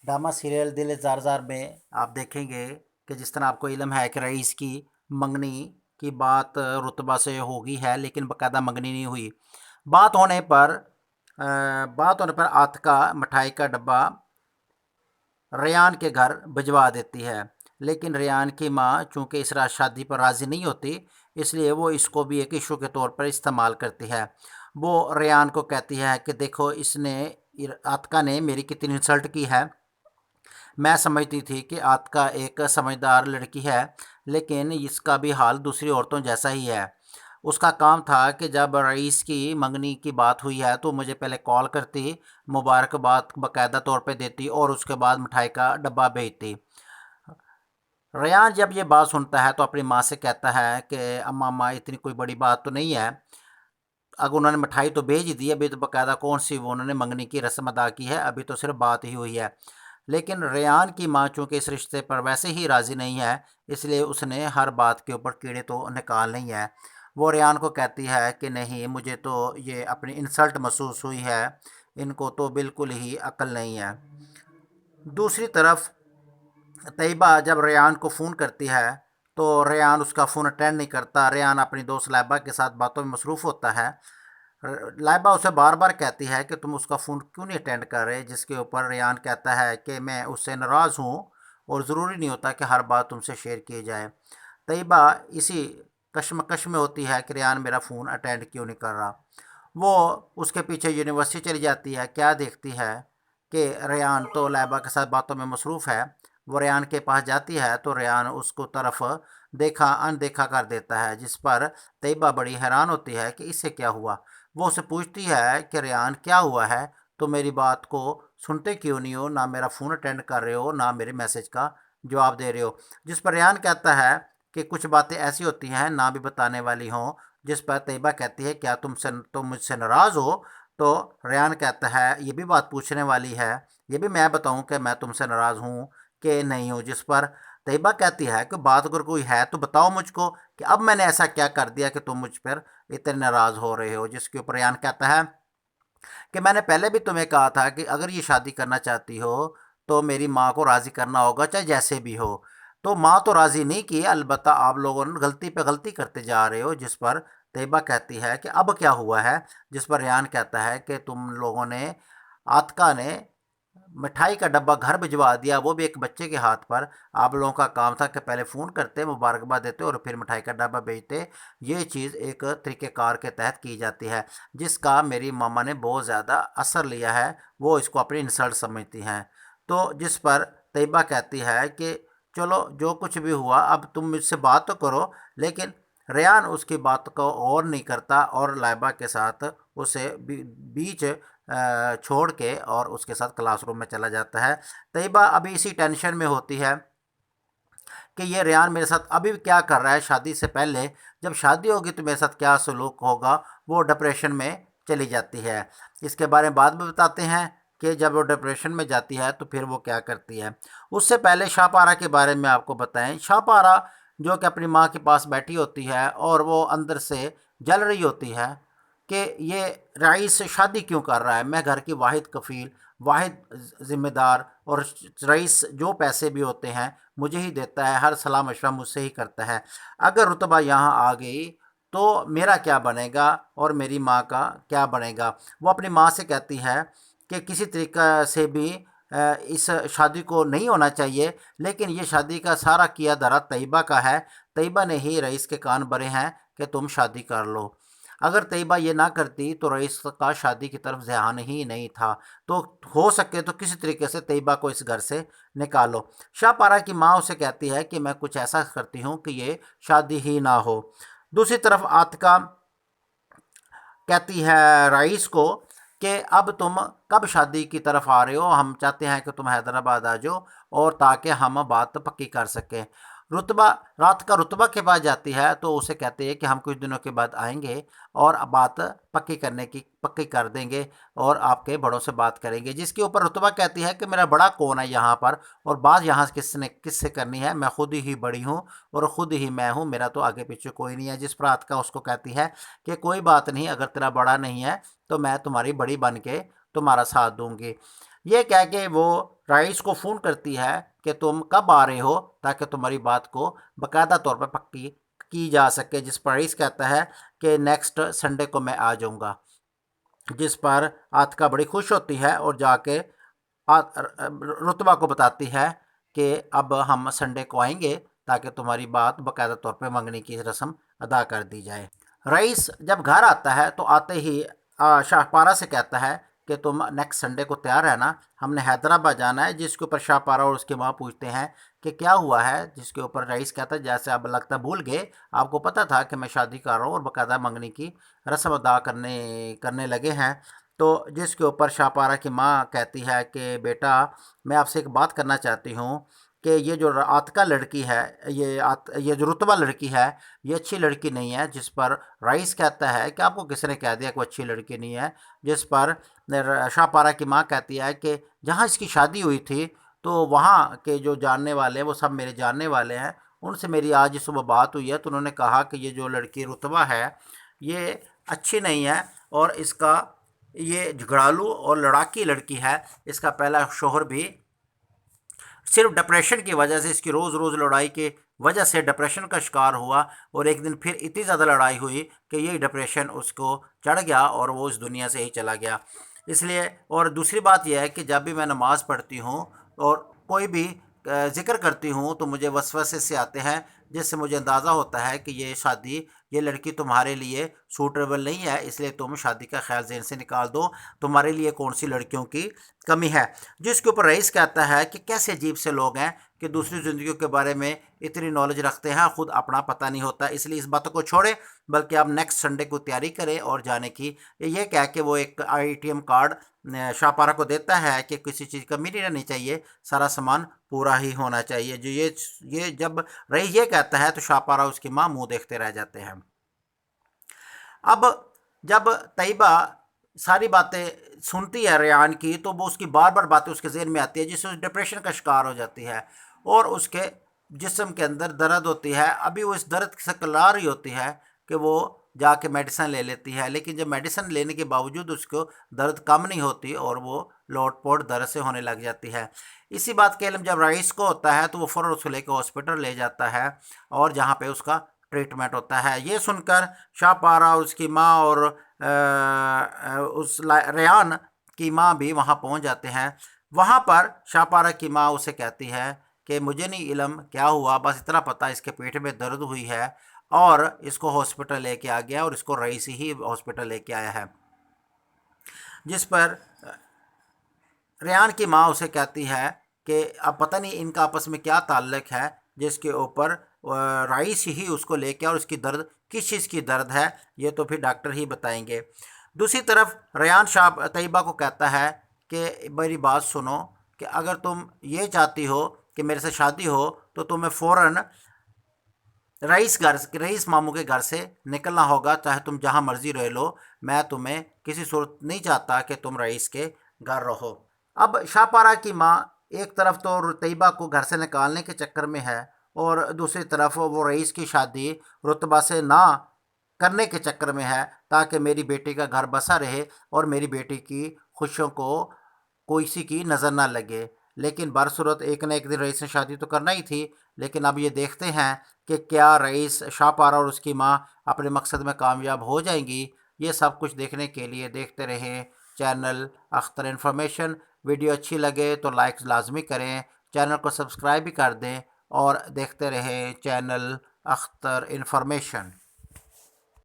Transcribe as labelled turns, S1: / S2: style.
S1: Drama serial दिल ज़ार ज़ार में आप देखेंगे कि जिस तरह आपको इल्म है कि रईस की मंगनी की बात रुतबा से होगी है, लेकिन बाकायदा मंगनी नहीं हुई। बात होने पर बात होने पर आतिका मिठाई का डब्बा रेयान के घर भिजवा देती है, लेकिन रेयान की माँ चूँकि इस शादी पर राज़ी नहीं होती, इसलिए वो इसको भी एक इशू के तौर पर इस्तेमाल करती है। वो रेयान को कहती है कि देखो, इसने आतिका ने मेरी कितनी इंसल्ट की है। मैं समझती थी कि आतिका एक समझदार लड़की है, लेकिन इसका भी हाल दूसरी औरतों जैसा ही है। उसका काम था कि जब रईस की मंगनी की बात हुई है तो मुझे पहले कॉल करती, मुबारकबाद बाकायदा तौर पे देती और उसके बाद मिठाई का डब्बा भेजती। रेयान जब ये बात सुनता है तो अपनी माँ से कहता है कि अम्मा अम्मा, इतनी कोई बड़ी बात तो नहीं है। अगर उन्होंने मिठाई तो भेज ही दी, अभी तो बाकायदा कौन सी वो उन्होंने मंगनी की रस्म अदा की है, अभी तो सिर्फ बात ही हुई है। लेकिन रेयान की माँ चूँकि इस रिश्ते पर वैसे ही राज़ी नहीं है, इसलिए उसने हर बात के ऊपर कीड़े तो निकाल नहीं है। वो रेयान को कहती है कि नहीं, मुझे तो ये अपनी इंसल्ट महसूस हुई है, इनको तो बिल्कुल ही अक्ल नहीं है। दूसरी तरफ तैयबा जब रेयान को फ़ोन करती है तो रेयान उसका फ़ोन अटेंड नहीं करता। रेयान अपनी दोस्त लाइबा के साथ बातों में मसरूफ़ होता है। लाइबा उसे बार बार कहती है कि तुम उसका फ़ोन क्यों नहीं अटेंड कर रहे, जिसके ऊपर रेयान कहता है कि मैं उससे नाराज़ हूँ और ज़रूरी नहीं होता कि हर बात तुमसे शेयर की जाए। तैयबा इसी कश्मकश में होती है कि रेयान मेरा फ़ोन अटेंड क्यों नहीं कर रहा। वो उसके पीछे यूनिवर्सिटी चली जाती है। क्या देखती है कि रेयान तो लाइबा के साथ बातों में मसरूफ़ है। वो रेयान के पास जाती है तो रेयान उसको तरफ देखा अनदेखा कर देता है, जिस पर तैयबा बड़ी हैरान होती है कि इससे क्या हुआ। वो उससे पूछती है कि रेयान, क्या हुआ है, तो मेरी बात को सुनते क्यों नहीं हो, ना मेरा फ़ोन अटेंड कर रहे हो, ना मेरे मैसेज का जवाब दे रहे हो। जिस पर रेयान कहता है कि कुछ बातें ऐसी होती हैं ना भी बताने वाली हों। जिस पर तैयबा कहती है क्या तुम मुझसे नाराज़ हो। तो रेयान कहता है ये भी बात पूछने वाली है, ये भी मैं बताऊं कि मैं तुमसे नाराज़ हूँ कि नहीं हूँ। जिस पर तैयबा कहती है कि बात अगर कोई है तो बताओ मुझको कि अब मैंने ऐसा क्या कर दिया कि तुम मुझ पर इतने नाराज़ हो रहे हो। जिसके ऊपर रेयान कहता है कि मैंने पहले भी तुम्हें कहा था कि अगर ये शादी करना चाहती हो तो मेरी माँ को राज़ी करना होगा, चाहे जैसे भी हो। तो माँ तो राज़ी नहीं की, अलबत्ता आप लोगों ने गलती पे गलती करते जा रहे हो। जिस पर तैयबा कहती है कि अब क्या हुआ है। जिस पर रेयान कहता है कि तुम लोगों ने, आतिका ने मिठाई का डब्बा घर भिजवा दिया, वो भी एक बच्चे के हाथ पर। आप लोगों का काम था कि पहले फ़ोन करते, मुबारकबाद देते और फिर मिठाई का डब्बा भेजते। ये चीज़ एक तरीक़ेकार के तहत की जाती है, जिसका मेरी मामा ने बहुत ज़्यादा असर लिया है। वो इसको अपनी इंसल्ट समझती हैं। तो जिस पर तैयबा कहती है कि चलो जो कुछ भी हुआ, अब तुम मुझसे बात तो करो। लेकिन रेयान उसकी बात को और नहीं करता और लाइबा के साथ उसे बीच छोड़ के और उसके साथ क्लासरूम में चला जाता है। तैयबा अभी इसी टेंशन में होती है कि ये रेयान मेरे साथ अभी क्या कर रहा है, शादी से पहले, जब शादी होगी तो मेरे साथ क्या सलूक होगा। वो डिप्रेशन में चली जाती है। इसके बारे में बाद में बताते हैं कि जब वो डिप्रेशन में जाती है तो फिर वो क्या करती है। उससे पहले शाहपारा के बारे में आपको बताएं। शाहपारा जो कि अपनी माँ के पास बैठी होती है और वो अंदर से जल रही होती है कि ये रईस से शादी क्यों कर रहा है। मैं घर की वाहिद कफ़ील, वाहिद ज़िम्मेदार, और रईस जो पैसे भी होते हैं मुझे ही देता है, हर सलाह मशवरा मुझसे ही करता है। अगर रुतबा यहाँ आ गई तो मेरा क्या बनेगा और मेरी माँ का क्या बनेगा। वो अपनी माँ से कहती है कि किसी तरीक़ा से भी इस शादी को नहीं होना चाहिए, लेकिन ये शादी का सारा किया धरा तैयबा का है। तैयबा ने ही रईस के कान भरे हैं कि तुम शादी कर लो। अगर तैयबा ये ना करती तो रईस का शादी की तरफ ध्यान ही नहीं था। तो हो सके तो किसी तरीके से तैयबा को इस घर से निकालो। शाहपारा की माँ उसे कहती है कि मैं कुछ ऐसा करती हूँ कि ये शादी ही ना हो। दूसरी तरफ आतिका कहती है रईस को कि अब तुम कब शादी की तरफ आ रहे हो, हम चाहते हैं कि तुम हैदराबाद आ जाओ और ताकि हम बात पक्की कर सकें। रुतबा रात का रुतबा के पास जाती है तो उसे कहते हैं कि हम कुछ दिनों के बाद आएंगे और बात पक्की कर देंगे और आपके बड़ों से बात करेंगे। जिसके ऊपर रुतबा कहती है कि मेरा बड़ा कौन है यहाँ पर, और बात यहाँ किससे करनी है, मैं खुद ही बड़ी हूँ और ख़ुद ही मैं हूँ, मेरा तो आगे पीछे कोई नहीं है। जिस पर रात का उसको कहती है कि कोई बात नहीं, अगर तेरा बड़ा नहीं है तो मैं तुम्हारी बड़ी बन के तुम्हारा साथ दूंगी। ये कह के वो رئیس کو فون کرتی ہے کہ تم کب آ رہے ہو تاکہ تمہاری بات کو باقاعدہ طور پر پکی کی جا سکے، جس پر رئیس کہتا ہے کہ نیکسٹ سنڈے کو میں آ جاؤں گا، جس پر عاتکہ بڑی خوش ہوتی ہے اور جا کے رتبہ کو بتاتی ہے کہ اب ہم سنڈے کو آئیں گے تاکہ تمہاری بات باقاعدہ طور پہ منگنی کی رسم ادا کر دی جائے۔ رئیس جب گھر آتا ہے تو آتے ہی شاہ پارہ سے کہتا ہے کہ تم نیکسٹ سنڈے کو تیار رہنا، ہم نے حیدرآباد جانا ہے، جس کے اوپر شاہ پارہ اور اس کی ماں پوچھتے ہیں کہ کیا ہوا ہے، جس کے اوپر رئیس کہتا ہے جیسے اب لگتا بھول گئے، آپ کو پتہ تھا کہ میں شادی کر رہا ہوں اور باقاعدہ منگنی کی رسم ادا کرنے لگے ہیں۔ تو جس کے اوپر شاہ پارہ کی ماں کہتی ہے کہ بیٹا میں آپ سے ایک بات کرنا چاہتی ہوں کہ یہ جو عاتکہ لڑکی ہے، یہ جو رتبہ لڑکی ہے یہ اچھی لڑکی نہیں ہے، جس پر رئیس کہتا ہے کہ آپ کو کس نے کہہ دیا کہ وہ اچھی لڑکی نہیں ہے، جس پر شاہ پارہ کی ماں کہتی ہے کہ جہاں اس کی شادی ہوئی تھی تو وہاں کے جو جاننے والے وہ سب میرے جاننے والے ہیں، ان سے میری آج صبح بات ہوئی ہے تو انہوں نے کہا کہ یہ جو لڑکی رتبہ ہے یہ اچھی نہیں ہے اور اس کا یہ جھگڑالو اور لڑاکی لڑکی ہے، اس کا پہلا شوہر بھی صرف ڈپریشن کی وجہ سے، اس کی روز روز لڑائی کی وجہ سے ڈپریشن کا شکار ہوا، اور ایک دن پھر اتنی زیادہ لڑائی ہوئی کہ یہی ڈپریشن اس کو چڑھ گیا اور وہ اس دنیا سے ہی چلا گیا۔ اس لیے اور دوسری بات یہ ہے کہ جب بھی میں نماز پڑھتی ہوں اور کوئی بھی ذکر کرتی ہوں تو مجھے وسوسے سے آتے ہیں، جس سے مجھے اندازہ ہوتا ہے کہ یہ لڑکی تمہارے لیے سوٹیبل نہیں ہے، اس لیے تم شادی کا خیال ذہن سے نکال دو، تمہارے لیے کون سی لڑکیوں کی کمی ہے۔ جس کے اوپر رئیس کہتا ہے کہ کیسے عجیب سے لوگ ہیں کہ دوسری زندگیوں کے بارے میں اتنی نالج رکھتے ہیں، خود اپنا پتہ نہیں ہوتا، اس لیے اس باتوں کو چھوڑے بلکہ آپ نیکسٹ سنڈے کو تیاری کریں اور جانے کی۔ یہ کہہ کے وہ ایک ATM کارڈ شاہ پارہ کو دیتا ہے کہ کسی چیز کی کمی نہیں رہنی چاہیے، سارا سامان پورا ہی ہونا چاہیے۔ جو یہ جب رئیس یہ کہتا ہے تو شاہ پارہ اس کی ماں منہ دیکھتے رہ جاتے ہیں۔ اب جب طیبہ ساری باتیں سنتی ہے ریان کی تو وہ اس کی بار بار باتیں اس کے ذہن میں آتی ہے، جس سے ڈپریشن کا شکار ہو جاتی ہے اور اس کے جسم کے اندر درد ہوتی ہے۔ ابھی وہ اس درد سے کلا رہی ہوتی ہے کہ وہ جا کے میڈیسن لے لیتی ہے، لیکن جب میڈیسن لینے کے باوجود اس کو درد کم نہیں ہوتی اور وہ لوٹ پوٹ درد سے ہونے لگ جاتی ہے۔ اسی بات کا علم جب رئیس کو ہوتا ہے تو وہ فوراً اس کو لے کے ہاسپٹل لے جاتا ہے اور جہاں پہ اس کا ٹریٹمنٹ ہوتا ہے۔ یہ سن کر شاہ پارہ اور اس کی ماں اور اس ریان کی ماں بھی وہاں پہنچ جاتے ہیں۔ وہاں پر شاہ پارہ کی ماں اسے کہتی ہے کہ مجھے نہیں علم کیا ہوا، بس اتنا پتہ اس کے پیٹ میں درد ہوئی ہے اور اس کو ہاسپٹل لے کے آ گیا اور اس کو رئیس ہی ہاسپٹل لے کے آیا ہے۔ جس پر ریان کی ماں اسے کہتی ہے کہ اب پتہ نہیں ان کا آپس میں کیا تعلق ہے، جس کے اوپر رئیس ہی اس کو لے کے اور اس کی درد کس چیز کی درد ہے یہ تو پھر ڈاکٹر ہی بتائیں گے۔ دوسری طرف ریان شاہ طیبہ کو کہتا ہے کہ میری بات سنو کہ اگر تم یہ چاہتی ہو کہ میرے سے شادی ہو تو تمہیں فوراً رئیس ماموں کے گھر سے نکلنا ہوگا، چاہے تم جہاں مرضی رہ لو، میں تمہیں کسی صورت نہیں چاہتا کہ تم رئیس کے گھر رہو۔ اب شاہ پارہ کی ماں ایک طرف تو طیبہ کو گھر سے نکالنے کے چکر میں ہے اور دوسری طرف وہ رئیس کی شادی رتبہ سے نہ کرنے کے چکر میں ہے تاکہ میری بیٹی کا گھر بسا رہے اور میری بیٹی کی خوشیوں کو کوئی سی کی نظر نہ لگے۔ لیکن برصورت ایک نہ ایک دن رئیس نے شادی تو کرنا ہی تھی، لیکن اب یہ دیکھتے ہیں کہ کیا رئیس شاہ پارہ اور اس کی ماں اپنے مقصد میں کامیاب ہو جائیں گی۔ یہ سب کچھ دیکھنے کے لیے دیکھتے رہیں چینل اختر انفارمیشن۔ ویڈیو اچھی لگے تو لائک لازمی کریں، چینل کو سبسکرائب بھی کر دیں اور دیکھتے رہیں چینل اختر انفارمیشن۔